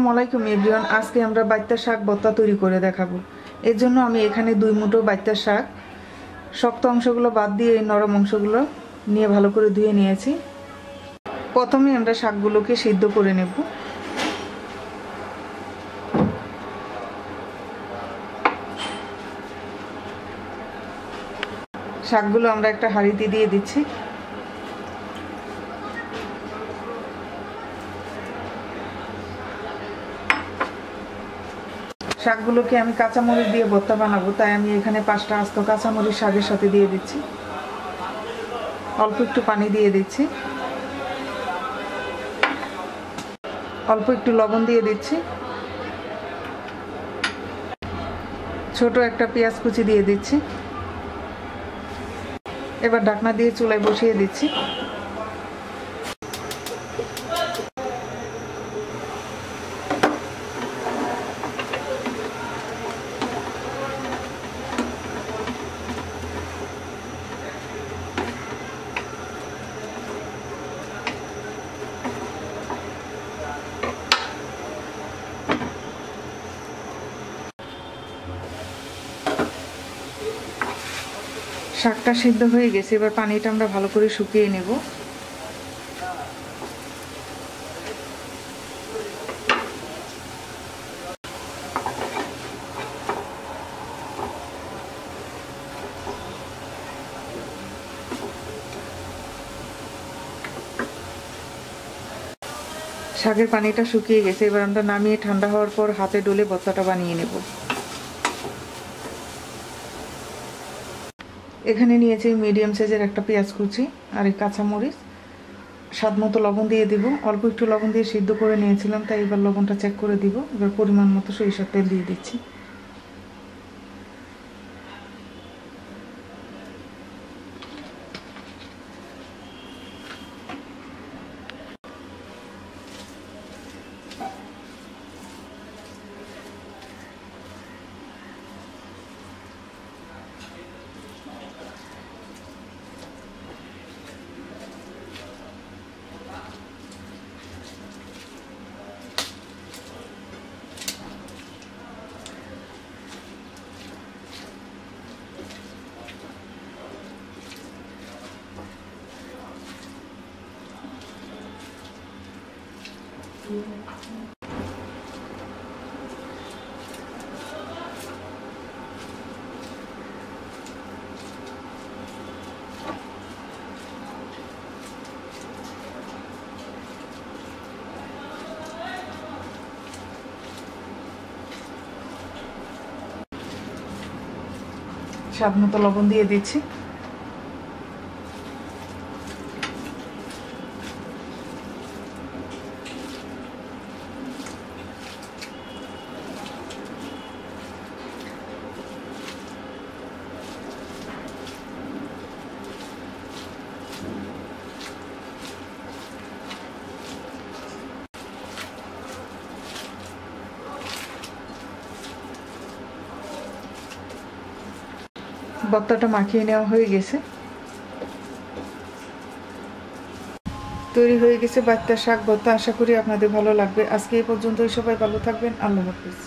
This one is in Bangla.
আসসালামু আলাইকুম এভরিওয়ান। আজকে আমরা বাইত্তা শাক ভর্তা তৈরি করে দেখাবো। এর জন্য আমি এখানে 2 মুঠো বাইত্তা শাক শক্ত অংশগুলো বাদ দিয়ে এই নরম অংশগুলো নিয়ে ভালো করে ধুয়ে নিয়েছি। প্রথমে আমরা শাকগুলোকে সিদ্ধ করে নেব। শাকগুলো আমরা একটা হাঁড়িতে দিয়ে দিচ্ছি। শাকগুলোকে আমি কাঁচামরিচ দিয়ে ভর্তা বানাবো, তাই আমি এখানে 5টা আস্ত কাঁচামরিচ শাকের সাথে দিয়ে দিচ্ছি। অল্প একটু পানি দিয়ে দিচ্ছি, অল্প একটু লবণ দিয়ে দিচ্ছি, ছোট একটা পেঁয়াজ কুচি দিয়ে দিচ্ছি। এবার ঢাকনা দিয়ে চুলায় বসিয়ে দিচ্ছি। শাকটা সিদ্ধ হয়ে গেছে, এবার পানিটা আমরা ভালো করে শুকিয়ে নেব। শাকের পানিটা শুকিয়ে গেছে, এবার আমরা নামিয়ে ঠান্ডা হওয়ার পর হাতে ডলে ভর্তাটা বানিয়ে নেব। এখানে নিয়েছি মিডিয়াম সাইজের একটা পেঁয়াজ কুচি আর এই কাঁচামরিচ, স্বাদ মতো লবণ দিয়ে দিব। অল্প একটু লবণ দিয়ে সিদ্ধ করে নিয়েছিলাম, তাই এবার লবণটা চেক করে দিব। এবার পরিমাণ মতো সরিষার তেল দিয়ে দিচ্ছি। স্বাদ মতো লবণ দিয়ে দিচ্ছি। ভর্তাটা মাখিয়ে নেওয়া হয়ে গেছে, তৈরি হয়ে গেছে বাইত্তা শাক ভর্তা। আশা করি আপনাদের ভালো লাগবে। আজকে এই পর্যন্তই, সবাই ভালো থাকবেন। আল্লাহ হাফেজ।